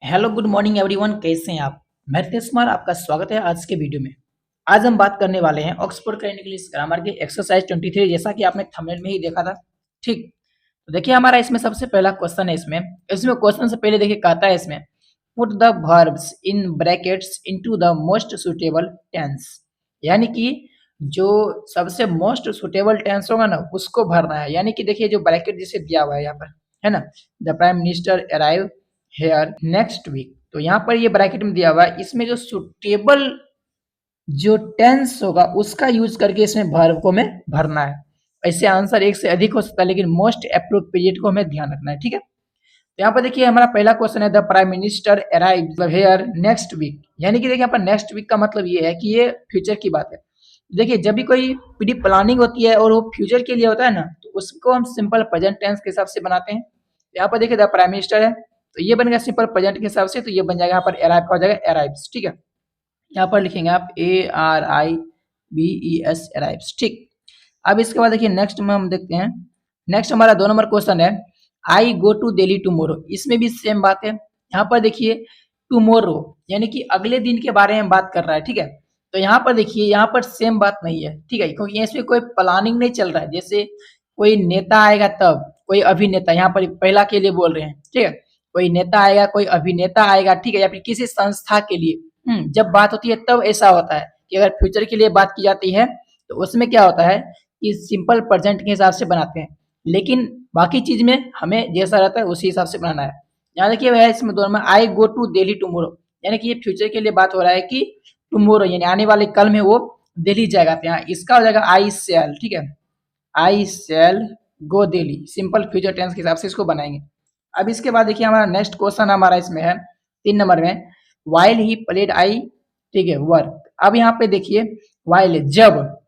Hello good morning everyone, कैसे हैं आप। मैं रितेश कुमार, आपका स्वागत है आज के वीडियो में। आज हम बात करने वाले हैं ऑक्सफोर्ड का इंग्लिश ग्रामर की एक्सरसाइज 23, जैसा कि आपने थंबनेल में ही देखा था। ठीक, तो देखिए हमारा इसमें सबसे पहला क्वेश्चन है। इसमें क्वेश्चन से पहले देखिए कहता है इसमें put the verbs in brackets into the most suitable tense, यानी कि जो सबसे मोस्ट सुटेबल टेंस होगा ना उसको भरना है। यानी कि देखिए जो ब्रैकेट जिसे दिया हुआ है यहाँ पर, है ना, the prime minister arrive here next week, तो यहाँ पर ये ब्रैकेट में दिया हुआ है। इसमें जो सुटेबल जो टेंस होगा उसका यूज करके इसमें वर्ब को हमें भरना है। ऐसे आंसर एक से अधिक हो सकता है, लेकिन मोस्ट अप्रोप्रिएट को हमें ध्यान रखना है। ठीक है, तो यहाँ पर देखिए हमारा पहला क्वेश्चन है the prime minister arrive here next week, यानी कि देखिए यहाँ पर नेक्स्ट वीक का मतलब ये है कि ये फ्यूचर की बात है। देखिए जब भी कोई प्री प्लानिंग होती है और वो फ्यूचर के लिए होता है ना, तो उसको हम सिंपल प्रेजेंट टेंस के हिसाब से बनाते हैं। यहाँ पर देखिए द प्राइम मिनिस्टर है, तो ये बनेगा सिंपल प्रेजेंट के हिसाब से, तो ये बन जाएगा यहाँ पर अराइव का हो जाएगा अराइव्स। ठीक है, यहाँ पर लिखेंगे आप ARIVES अराइव्स। ठीक, अब इसके बाद देखिए नेक्स्ट में हम देखते हैं। नेक्स्ट हमारा 2 नंबर क्वेश्चन है आई गो टू दिल्ली टुमारो। इसमें भी सेम बात है। यहाँ पर देखिए टुमारो यानी कि अगले दिन के बारे में बात कर रहा है। ठीक है, तो यहाँ पर देखिए यहाँ पर सेम बात नहीं है। ठीक है, क्योंकि इसमें कोई प्लानिंग नहीं चल रहा है। जैसे कोई नेता आएगा तब, कोई अभिनेता, यहाँ पर पहला के लिए बोल रहे हैं। ठीक है, कोई नेता आएगा, कोई अभिनेता आएगा, ठीक है, या फिर किसी संस्था के लिए। जब बात होती है तब ऐसा होता है कि अगर फ्यूचर के लिए बात की जाती है तो उसमें क्या होता है कि सिंपल प्रेजेंट के हिसाब से बनाते हैं, लेकिन बाकी चीज में हमें जैसा रहता है उसी हिसाब से बनाना है। यहाँ देखिए वह इसमें दोनों में आई गो टू दिल्ली टुमारो, यानी कि ये फ्यूचर के लिए बात हो रहा है कि टुमारो यानी आने वाले कल में वो दिल्ली जाएगा। तो यहाँ इसका हो जाएगा आई सेल। ठीक है, आई सेल गो दिल्ली, सिंपल फ्यूचर टेंस के हिसाब से इसको बनाएंगे। अब इसके बाद देखिए हमारा नेक्स्ट क्वेश्चन हमारा इसमें है 3 नंबर में वाइल ही प्लेड आई, ठीक है, वर्क। अब यहाँ पे देखिए वाइल जब,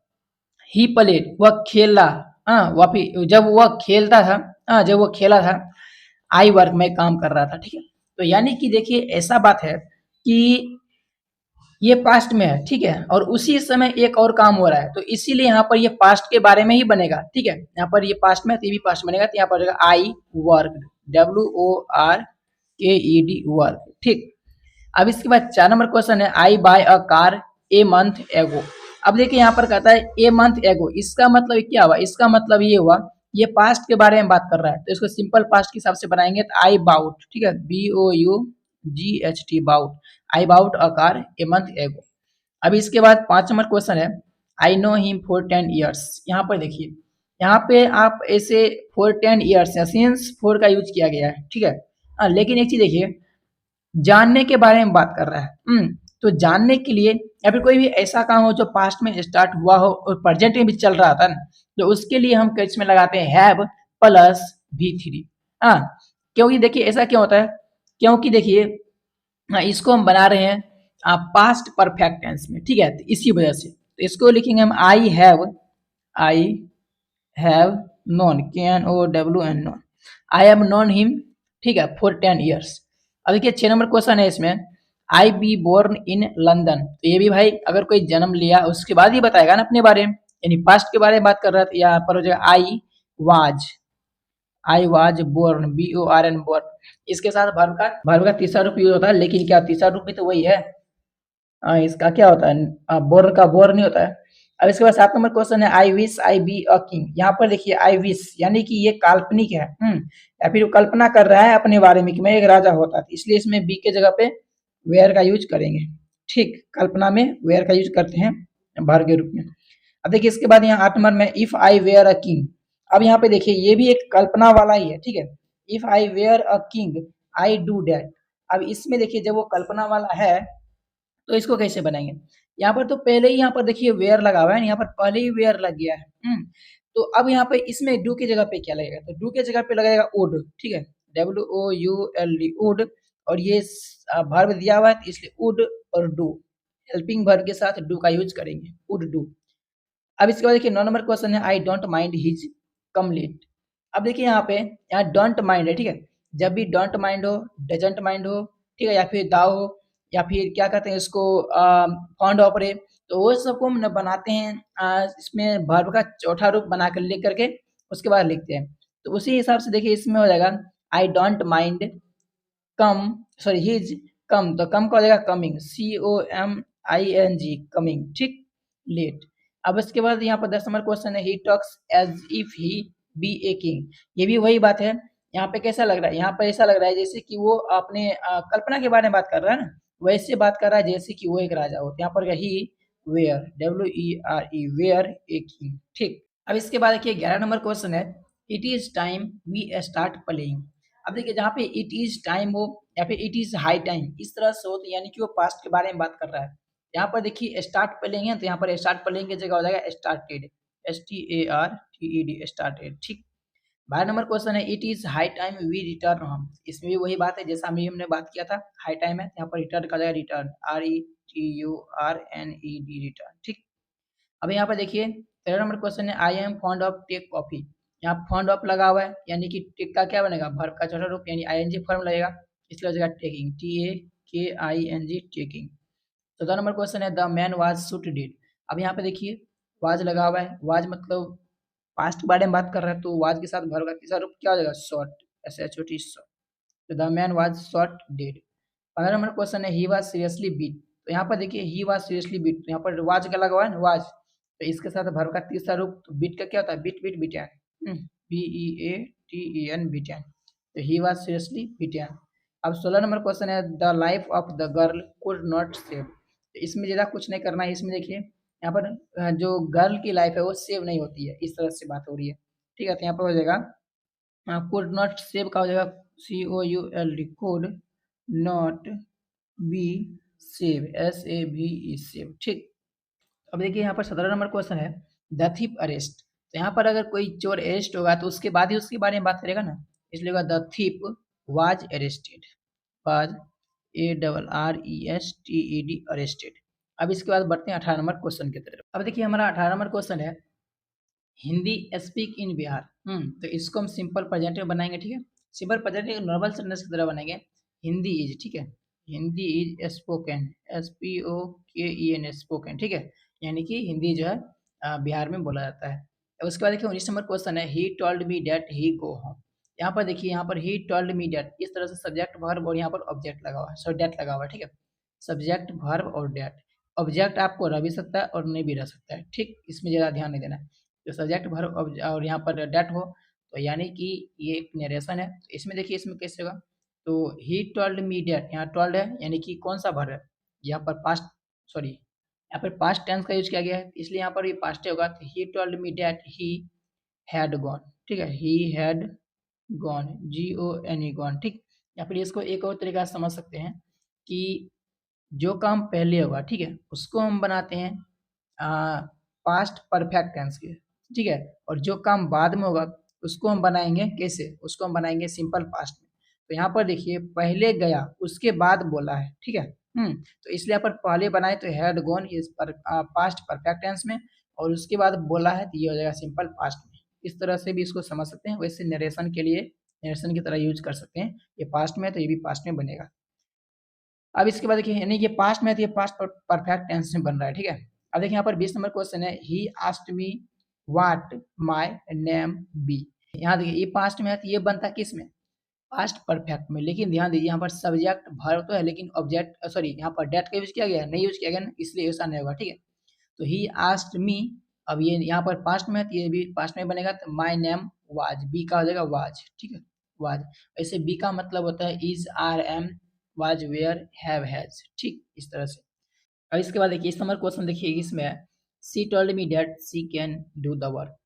ही प्लेड वह खेला, हाँ वह जब वह खेलता था, हाँ जब वो खेला था, आई वर्क में काम कर रहा था। ठीक है, तो यानी कि देखिए ऐसा बात है कि ये पास्ट में है। ठीक है, और उसी समय एक और काम हो रहा है, तो इसीलिए यहाँ पर ये पास्ट के बारे में ही बनेगा। ठीक है, यहाँ पर ये पास्ट में, तो ये भी पास्ट बनेगा, तो यहाँ पर आई वर्क, WORKED वर्क। ठीक, अब इसके बाद 4 नंबर क्वेश्चन है I buy a car a month ago. अब देखिए यहाँ पर कहता है ए मंथ एगो, इसका मतलब क्या हुआ, इसका मतलब ये हुआ ये पास्ट के बारे में बात कर रहा है, तो इसको सिंपल पास्ट के हिसाब से बनाएंगे तो आई बाउट, ठीक है, BOUGHT bought, I bought a car a month ago. अब इसके बाद 5 नंबर क्वेश्चन है I know him for 10 years। यहाँ पर देखिए यहाँ पे आप ऐसे फॉर 10 years सिंस फोर का यूज किया गया है। ठीक है, लेकिन एक चीज देखिए जानने के बारे में बात कर रहा है। तो जानने के लिए या फिर कोई भी ऐसा काम हो जो पास्ट में स्टार्ट हुआ हो और प्रेजेंट में भी चल रहा था ना, तो उसके लिए हम कैच में लगाते हैं हैव प्लस V3। हाँ, क्योंकि देखिए ऐसा क्यों होता है, क्योंकि देखिए इसको हम बना रहे हैं पास्ट परफेक्ट टेंस में। ठीक है, तो इसी वजह से तो इसको लिखेंगे हम I have known, KNOWN known, I have known him, ठीक है, फॉर 10 years। अब देखिए 6 नंबर क्वेश्चन है इसमें आई बी बोर्न इन लंदन। तो ये भी भाई अगर कोई जन्म लिया उसके बाद ही बताएगा ना अपने बारे में, यानी पास्ट के बारे में बात कर रहा था। यहाँ पर हो जाएगा I was born, BORN born. इसके साथ वर्ब का तीसरा रूप यूज होता है, लेकिन क्या तीसरा रूप भी तो वही है। इसका क्या होता है, बोर्न का बोर नहीं होता है। अब इसके बाद 7 नंबर क्वेश्चन है I wish I be a king. यहाँ पर देखिए आई विश यानी कि ये काल्पनिक है, या फिर वो कल्पना कर रहा है अपने बारे में कि मैं एक राजा होता था, इसलिए इसमें बी के जगह पे वेयर का यूज करेंगे। ठीक, कल्पना में वेयर का यूज करते हैं भर के रूप में। अब देखिए इसके बाद यहाँ 8 नंबर में if I were a king. अब यहाँ पे देखिए ये भी एक कल्पना वाला ही है। ठीक है, if I were a king I do that. अब इसमें देखिए जब वो कल्पना वाला है तो इसको कैसे बनाएंगे, यहाँ पर तो पहले ही यहाँ पर देखिए वेयर लगा हुआ है, यहाँ पर पहले ही वेयर लग गया है। तो अब यहाँ पे इसमें डू की जगह पे क्या लगेगा, तो डू के जगह पे लगेगा वुड। ठीक है, WOULD वुड, और ये वर्ब दिया हुआ है तो इसलिए वुड और डू, हेल्पिंग वर्ब के साथ डू का यूज करेंगे, वुड डू। अब इसके बाद देखिए 9 नंबर क्वेश्चन है आई डोंट माइंड हिज कम्प्लीट। अब देखिए यहाँ पे यहाँ डोंट माइंड है। ठीक है, जब भी डोंट माइंड हो, डजंट माइंड हो, ठीक है, या फिर दाव हो, या फिर क्या कहते हैं इसको फाउंड ऑपरे, तो वो सबको हम बनाते हैं इसमें वर्ब का चौथा रूप बना कर लिख करके उसके बाद लिखते हैं। तो उसी हिसाब से देखिए इसमें हो जाएगा I don't mind come, sorry his come, तो कम का हो जाएगा कमिंग, COMING कमिंग, ठीक, लेट। अब इसके बाद यहाँ पर 10 नंबर क्वेश्चन है, he talks as if he be a king. ये भी वही बात है, यहाँ पे कैसा लग रहा है, यहाँ पर ऐसा लग रहा है जैसे कि वो अपने कल्पना के बारे में बात कर रहा है ना, वैसे बात कर रहा है जैसे कि वो एक राजा हो। तो यहाँ पर he were, WERE were a king, ठीक। अब इसके बाद देखिए 11 नंबर क्वेश्चन है, it is time we start playing. अब देखिए जहाँ पे इट इज टाइम हो या फिर इट इज हाई टाइम, इस तरह से हो तो यानी कि वो पास्ट के बारे में बात कर रहा है। यहाँ पर देखिए स्टार्ट प्लेइंग है, तो यहाँ पर स्टार्ट प्लेइंग की जगह हो जाएगा स्टार्टेड, STARTED, स्टार्टेड, ठीक। 12 नंबर क्वेश्चन है, it is high time we return home. इसमें भी वही बात है जैसा हमने बात किया था, हाई टाइम है, यहाँ पर रिटर्न का जाएगा रिटर्न, RETURNED, रिटर्न, ठीक। अब यहाँ पर देखिए 13 नंबर क्वेश्चन है, I am fond of take coffee. यहाँ फॉन्ड ऑफ लगा हुआ है, यानी कि टेक का क्या बनेगा, वर्ब का चौथा रूप, यानी ING फॉर्म लगेगा, इसलिए हो जाएगा taking, TAKING, taking. 14 number question है, the man was shoot dead. अब यहाँ पे देखिए वाज लगा हुआ है, वाज मतलब पास्ट के बारे में बात कर रहा है, तो वाज के साथ वर्ब का तीसरा रूप क्या हो जाएगा, शॉट, SHOT, शॉट। तो the man was shot dead. 15 number question है, ही वाज सीरियसली बीट। तो यहाँ पर देखिए ही वाज सीरियसली बीट, तो यहाँ पर वाज का लगा हुआ है ना, वाज, तो इसके साथ वर्ब का तीसरा रूप, तो बीट का क्या होता है, beat beat beaten, BEATEN, beaten. तो ही वाज सीरियसली बीटन। अब 16 नंबर क्वेश्चन है, the life of the girl could not save. तो इसमें ज़्यादा कुछ नहीं करना है, इसमें देखिए यहाँ पर जो गर्ल की लाइफ है वो सेव नहीं होती है, इस तरह से बात हो रही है, ठीक है। तो यहाँ पर हो जाएगा कुड नॉट सेव का हो जाएगा COULD, could not be save, SAVE, save, ठीक। अब देखिए यहाँ पर 17 नंबर क्वेश्चन है, द थीप अरेस्ट। तो यहाँ पर अगर कोई चोर अरेस्ट होगा तो उसके बाद ही उसके बारे में बात करेगा ना, इसलिए होगा the thief was arrested, was ARRESTED, arrested. अब इसके बाद बढ़ते हैं 18 नंबर क्वेश्चन की तरफ। अब देखिए हमारा 18 नंबर क्वेश्चन है, हिंदी स्पीक इन बिहार। तो इसको हम सिंपल प्रेजेंट में बनाएंगे, ठीक है। सिंपल प्रेजेंट नॉर्मल सेंटेंस की तरह बनाएंगे, हिंदी इज, ठीक है, Hindi is spoken, SPOKEN, spoken, ठीक है, यानी कि हिंदी जो है बिहार में बोला जाता है। अब उसके बाद देखिए 19 नंबर क्वेश्चन है, ही told me that he go home. यहाँ पर देखिए यहाँ पर ही टोल्ड मी दैट, इस तरह से सब्जेक्ट वर्ब और यहाँ पर ऑब्जेक्ट लगा हुआ है, सॉरी डेट लगा हुआ है, ठीक है, सब्जेक्ट वर्ब और डेट। ऑब्जेक्ट आपको रह भी सकता है और नहीं भी रह सकता है, ठीक, इसमें ज़्यादा ध्यान नहीं देना है। जो सब्जेक्ट वर्ब और यहाँ पर डेट हो, तो यानी कि ये एक नरेशन है, तो इसमें देखिए इसमें कैसे होगा, तो ही टोल्ड मी डेट, यहाँ टोल्ड है यानी कि कौन सा वर्ब है, यहाँ पर पास्ट, सॉरी यहाँ पर पास्ट टेंस का यूज किया गया है, इसलिए यहाँ पर भी पास्ट होगा, तो he told me that he had gone, ठीक है, he had gone, GONE, gone, ठीक। या फिर इसको एक और तरीका से समझ सकते हैं कि जो काम पहले होगा, ठीक है, उसको हम बनाते हैं पास्ट परफेक्ट टेंस के, ठीक है, और जो काम बाद में होगा उसको हम बनाएंगे कैसे, उसको हम बनाएंगे सिंपल पास्ट में। तो यहाँ पर देखिए पहले गया उसके बाद बोला है, ठीक है, तो इसलिए यहाँ पर पहले बनाए तो हैड गॉन इस पर पास्ट परफेक्ट टेंस में, और उसके बाद बोला है तो ये हो जाएगा सिंपल पास्ट में। इस तरह से भी इसको समझ सकते हैं, वैसे नरेशन के लिए नरेशन की तरह यूज कर सकते हैं, ये पास्ट में है तो ये भी पास्ट में बनेगा। अब इसके बाद देखिए यानी ये पास्ट में है तो ये पास्ट परफेक्ट टेंस में बन रहा है, ठीक है। अब देखिए यहाँ पर 20 नंबर क्वेश्चन है, he asked me what my name be. यहाँ देखिए ये पास्ट में है तो ये बनता है किस में, पास्ट परफेक्ट में, लेकिन ध्यान दीजिए यहाँ पर सब्जेक्ट वर्ब तो है लेकिन ऑब्जेक्ट, सॉरी यहाँ पर डेट का यूज किया गया है, नहीं यूज किया गया ना, इसलिए ऐसा नहीं होगा, ठीक है। तो ही आस्क्ड मी, अब ये यहाँ पर पास्ट में है तो ये भी पास्ट में बनेगा, तो माय नेम वाज, बी का हो जाएगा वाज, ठीक है, वाज। ऐसे बी का मतलब होता है is, are, am, was, were, have, has, ठीक, इस तरह से। अब इसके बाद देखिए इस नंबर क्वेश्चन देखिए इसमें है, she told me that she can do the work.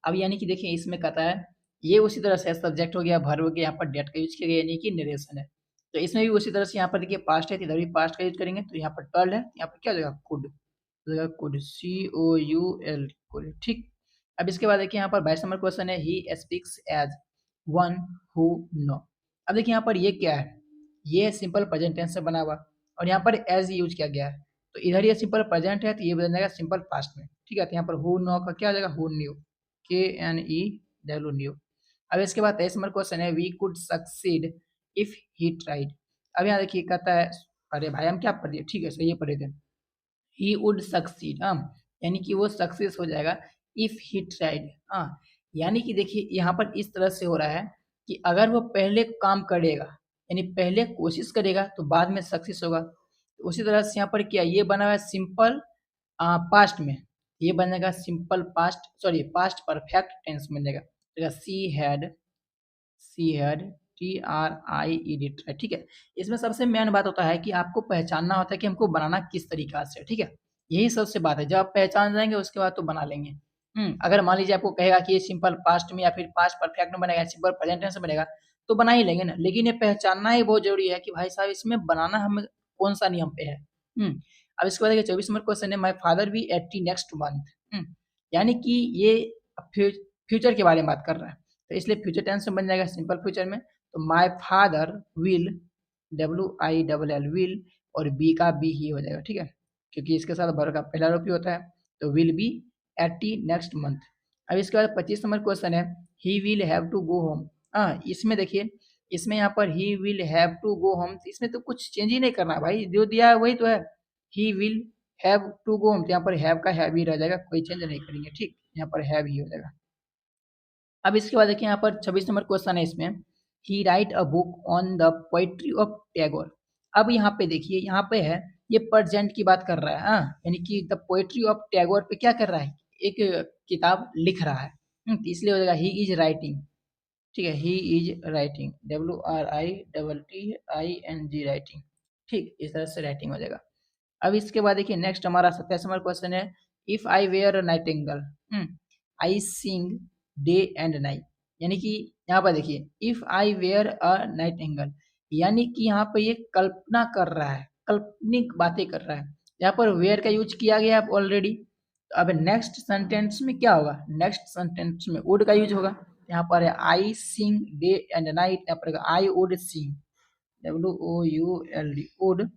अब यानी कि देखिए इसमें कहता है, ये उसी तरह से सब्जेक्ट हो गया, वर्ब हो गया, यहाँ पर डेट का यूज किया गया यानी कि नरेशन है। तो इसमें भी उसी तरह से यहाँ पर देखिए पास्ट है तो इधर भी पास्ट का यूज करेंगे, तो यहाँ पर टोल्ड है, यहाँ पर क्या हो जाएगा, कुड हो जाएगा, कुड, COUL, कुड, ठीक। अब इसके बाद देखिए यहाँ पर 22 नंबर क्वेश्चन है, he speaks as one who know. अब देखिए यहाँ पर ये क्या है, ये सिंपल प्रेजेंट टेंस से बना हुआ और यहाँ पर एज यूज किया गया है, तो इधर ये सिंपल प्रेजेंट है तो ये बन जाएगा सिंपल पास्ट में, ठीक है। तो यहाँ पर हु नो का क्या हो जाएगा, हु न्यू, KNEW, न्यू। अब इसके बाद 23 नंबर क्वेश्चन है, we could succeed if he tried. अब यहाँ देखिए कहता है, अरे भाई हम क्या पढ़ रहे, ठीक है सही है पढ़े थे, ही वुड सक्सीड, यानी कि वो सक्सेस हो जाएगा, इफ ही ट्राइड, यानी कि देखिए यहाँ पर इस तरह से हो रहा है कि अगर वो पहले काम करेगा यानी पहले कोशिश करेगा तो बाद में सक्सेस होगा। तो उसी तरह से यहाँ पर क्या ये बना हुआ है सिंपल पास्ट में, ये बनेगा simple past, sorry past perfect tense बनेगा। सी हैड TRIED ट्राई, ठीक है। इसमें सबसे मेन बात होता है कि आपको पहचानना होता है कि हमको बनाना किस तरीका से, ठीक है। यही सबसे बात है, जब आप पहचान जाएंगे उसके बाद तो बना लेंगे। अगर मान लीजिए आपको कहेगा कि ये सिंपल पास्ट में या फिर पास्ट परफेक्ट में बनेगा, सिंपल प्रेजेंट टेंस में बनेगा, तो बना ही लेंगे ना। लेकिन ये पहचानना ही बहुत जरूरी है कि भाई साहब इसमें बनाना हमें कौन सा नियम पे है। अब इसके बाद देखिए 24 नंबर क्वेश्चन है, my father be 80 next month. यानी कि ये फ्यूचर के बारे में बात कर रहा है, तो इसलिए फ्यूचर टेंस में बन जाएगा सिंपल फ्यूचर में। तो my father will, WILL will, और बी का बी ही हो जाएगा, ठीक है, क्योंकि इसके साथ वर्ब का पहला रूप ही होता है। तो विल बी 80 नेक्स्ट मंथ। अब इसके बाद 25 नंबर क्वेश्चन है, he will have to go home. हाँ, इसमें देखिए, इसमें यहाँ पर he will have to go home, इसमें तो कुछ चेंज ही नहीं करना है भाई, जो दिया है वही तो है। He will have to go home, तो यहाँ पर हैव का हैव ही रह जाएगा, कोई चेंज नहीं करेंगे, ठीक, यहाँ पर हैव ही हो जाएगा। अब इसके बाद देखिए यहाँ पर 26 नंबर क्वेश्चन है, इसमें he write a book on the poetry of Tagore. अब यहाँ पे देखिए, यहाँ पे है ये प्रेजेंट की बात कर रहा है, यानी कि द पोइट्री ऑफ टैगोर पे क्या कर रहा है, एक किताब लिख रहा है। तो इसलिए हो जाएगा ही इज राइटिंग, ठीक है, he is writing, WRITTING writing, ठीक, इस तरह से राइटिंग हो जाएगा। अब इसके बाद देखिए नेक्स्ट हमारा 27 नंबर क्वेश्चन है, if I were a nightingale, I sing day and night. यानी कि यहाँ पर देखिए, if I were a nightingale, यानी कि यहाँ पर ये कल्पना कर रहा है, काल्पनिक बातें कर रहा है। यहाँ पर वेयर का यूज किया गया है ऑलरेडी। तो अब नेक्स्ट सेंटेंस में क्या होगा, नेक्स्ट सेंटेंस में वुड का यूज होगा। यहाँ पर है आई सिंग डे एंड नाइट, यहाँ पर I would Singh, WOULD would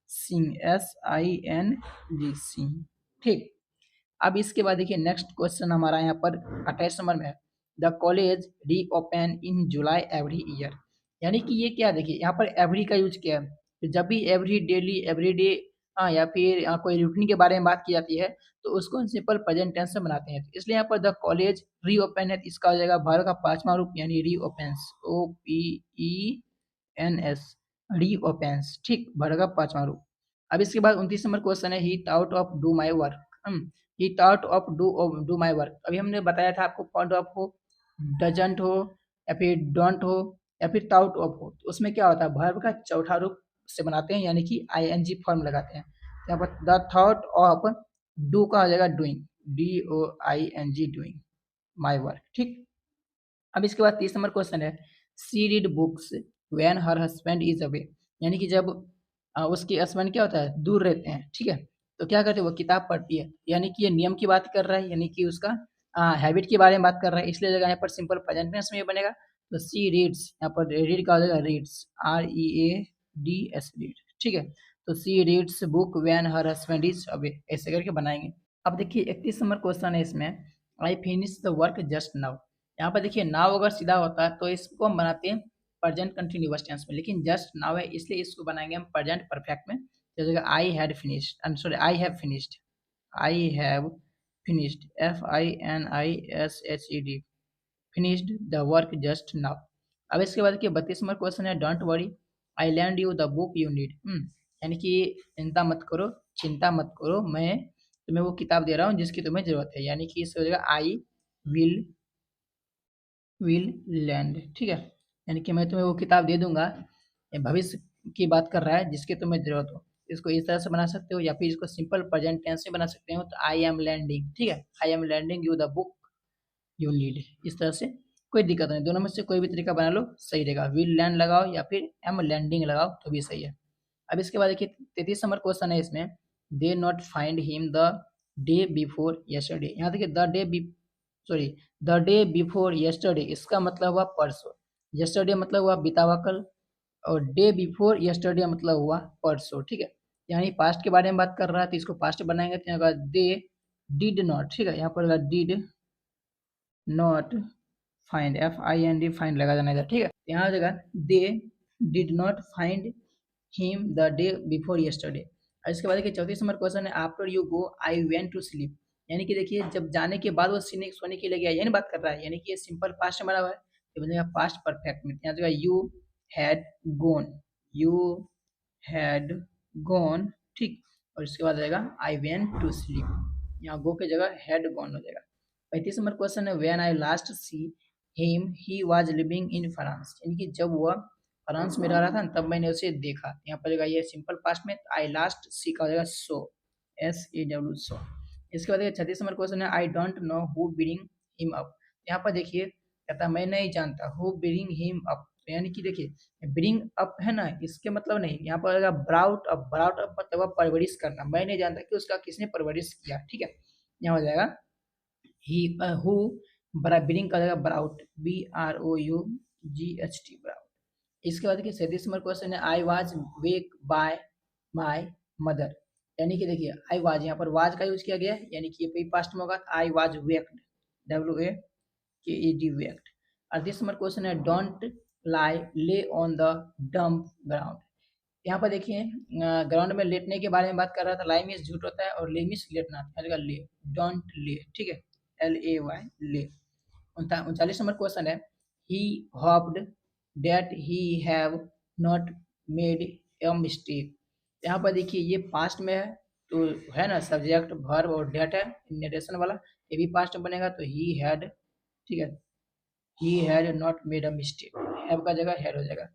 Singh, SING सिंग, ठीक। अब इसके बाद देखिए नेक्स्ट क्वेश्चन हमारा यहाँ पर 28 नंबर में है, the college reopen in July every year. यानी कि ये क्या, देखिए यहाँ पर एवरी का यूज किया है। तो जब भी एवरी, डेली, एवरी डे, या फिर कोई रूटीन के बारे में बात की जाती है, तो उसको हम सिंपल प्रेजेंट टेंस में बनाते हैं। तो इसलिए यहाँ पर द कॉलेज रीओपन है, तो इसका हो जाएगा वर्ब का पांचवा रूप, यानी रीओपेंस, OPENS, रीओपेंस, ठीक, वर्ब का पांचवा रूप। अब इसके बाद 29 नंबर क्वेश्चन है, ही thought of do my work. He thought of do my work, अभी हमने बताया था आपको, थॉट ऑफ हो, डजंट हो, या फिर डोंट हो, या फिर थॉट ऑफ हो, तो उसमें क्या होता है, वर्ब का चौथा रूप से बनाते हैं, यानी कि ING फॉर्म लगाते हैं। यहाँ पर द थॉट ऑफ डू का हो जाएगा doing, DOING, doing my work, ठीक। अब इसके बाद 30 नंबर क्वेश्चन है, she read books when her husband is away. यानी कि जब उसके हस्बैंड क्या होता है, दूर रहते हैं, ठीक है, तो क्या करते हैं, वो किताब पढ़ती है। यानी कि ये नियम की बात कर रहा है, यानी कि उसका हैबिट के बारे में बात कर रहा है, इसलिए जगह यहाँ पर सिंपल प्रेजेंट टेंस में ये बनेगा। तो सी रीड्स, यहाँ पर रीड का हो जाएगा रीड्स, READS, रीड, ठीक है। तो she reads book when her husband is away, ऐसे करके बनाएंगे। अब देखिए 31 नंबर क्वेश्चन है, इसमें I finish the work just now. यहाँ पर देखिए नाउ अगर सीधा होता है तो इसको हम बनाते हैं प्रेजेंट कंटिन्यूअस टेंस में, लेकिन जस्ट नाउ है, इसलिए इसको बनाएंगे हम प्रेजेंट परफेक्ट में। जैसे I had finished, sorry I have finished, I have finished, FINISHED, finished the work just now. अब इसके बाद देखिए 32 नंबर क्वेश्चन है, don't worry I land you the book you need. यानी कि चिंता मत करो, चिंता मत करो, मैं तुम्हें वो किताब दे रहा हूँ जिसकी तुम्हें जरूरत है। यानी कि इससे हो जाएगा आई विल लैंड, ठीक है, यानी कि मैं तुम्हें वो किताब दे दूंगा, ये भविष्य की बात कर रहा है जिसकी तुम्हें जरूरत हो। इसको इस तरह से बना सकते हो, या फिर इसको सिंपल प्रेजेंट टेंस में बना सकते हो, तो आई एम लैंडिंग, ठीक है, I am lending you the book you need, इस तरह से कोई दिक्कत नहीं, दोनों में से कोई भी तरीका बना लो सही रहेगा, विल लैंड लगाओ या फिर एम लैंडिंग लगाओ तो भी सही है। अब इसके बाद देखिए 33 नंबर क्वेश्चन है, इसमें they not find him the day before yesterday. यहाँ देखिए द डे बिफोर यस्टरडे, इसका मतलब हुआ परसों, यस्टरडे मतलब हुआ बीता हुआ कल, और डे बिफोर यस्टरडे मतलब हुआ परसों, ठीक है। यानी पास्ट के बारे में बात कर रहा है, तो इसको पास्ट बनाएंगे, तो यहाँ दे डिड नॉट, ठीक है, यहाँ पर did not find, FIND find लगा जाना इधर, ठीक है। यहाँ जगह they did not find him the day before yesterday. और इसके बाद देखिए 34 नंबर क्वेश्चन है, after you go I went to sleep. यानी कि देखिए जब जाने के बाद वो सोने के लिए गया, यानी बात कर रहा है, यानी कि ये सिंपल पास्ट में बना हुआ है, ये बनेगा पास्ट परफेक्ट में। यहाँ जगह you had gone, you had gone, ठीक। और इसके बाद रहेगा आई वेंट टू स्लीप, यहाँ गो की जगह हैड गॉन हो जाएगा। 35 नंबर क्वेश्चन है when I last see him he was living in France, यानी कि जब वह फ्रांस में रह रहा था ना तब मैंने उसे देखा। यहाँ पर ये सिंपल पास्ट में आई लास्ट सी का हो जाएगा सो, SAW सो। इसके बाद 36 नंबर क्वेश्चन है I don't know who bring him up, यहाँ पर देखिए कहता मैं नहीं जानता हु ब्रिंग हिम अप, यानी कि देखिए ब्रिंग अप है ना, इसके मतलब नहीं, यहाँ पर आएगा ब्राउट अप, ब्राउट अप मतलब परवरिश करना, मैं नहीं जानता कि उसका किसने परवरिश किया, ठीक है। यहाँ हो जाएगा ही हु, ब्रिंग का जाएगा ब्राउट, BROUGHT ब्राउट। इसके बाद देखिए 37 नंबर क्वेश्चन है I was wake by my mother, यानी कि देखिए आई वाज, यहाँ पर वाज का यूज किया गया है, यानी कि ये पास्ट में होगा I was waked, WAKED waked. 38 number question है डोंट लाई ले ऑन द डम्प ग्राउंड, यहाँ पर देखिए ग्राउंड में लेटने के बारे में बात कर रहा था, लाई मीन्स झूठ होता है और ले मीन्स लेटना, ले, डोंट ले, ठीक है, LAY ले। 39 नंबर क्वेश्चन है he hoped that he have not made a mistake, यहाँ पर देखिए ये पास्ट में है तो है ना सब्जेक्ट वर्ब और डेट है नरेशन वाला, ये भी पास्ट में बनेगा तो ही हैड, ठीक है, he had not made a mistake, have का जगह हैड हो जाएगा।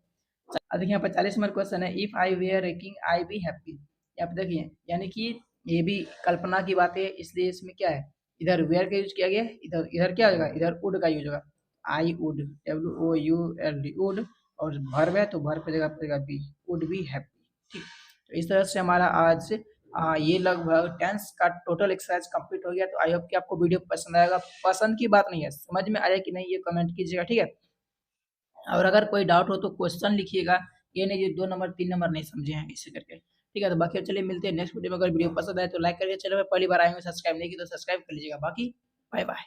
अब देखिए यहाँ पर 40 नंबर क्वेश्चन है if I were a king I be happy, यहाँ पे देखिए यानी कि ये भी कल्पना की बात है, इसलिए इसमें क्या है इधर वेयर का यूज किया गया है, इधर इधर क्या होगा, इधर वुड का यूज होगा, आई वुड, WOULD वुड, और वर्ब है तो वर्ब की जगह पड़ेगा बी, वुड बी हैप्पी, ठीक। तो इस तरह से हमारा आज ये लगभग टेंस का टोटल एक्सरसाइज कंप्लीट हो गया। तो आई होप कि आपको वीडियो पसंद आएगा, पसंद की बात नहीं है, समझ में आया कि नहीं ये कमेंट कीजिएगा, ठीक है। और अगर कोई डाउट हो तो क्वेश्चन लिखिएगा, ये नहीं जो 2 नंबर 3 नंबर नहीं समझे हैं इसे करके, ठीक है। तो बाकी चलिए मिलते हैं नेक्स्ट वीडियो में, अगर वीडियो पसंद आए तो लाइक करिए, चैनल पर पहली बार आए हैं सब्सक्राइब नहीं की तो सब्सक्राइब कर लीजिएगा, बाकी बाय बाय।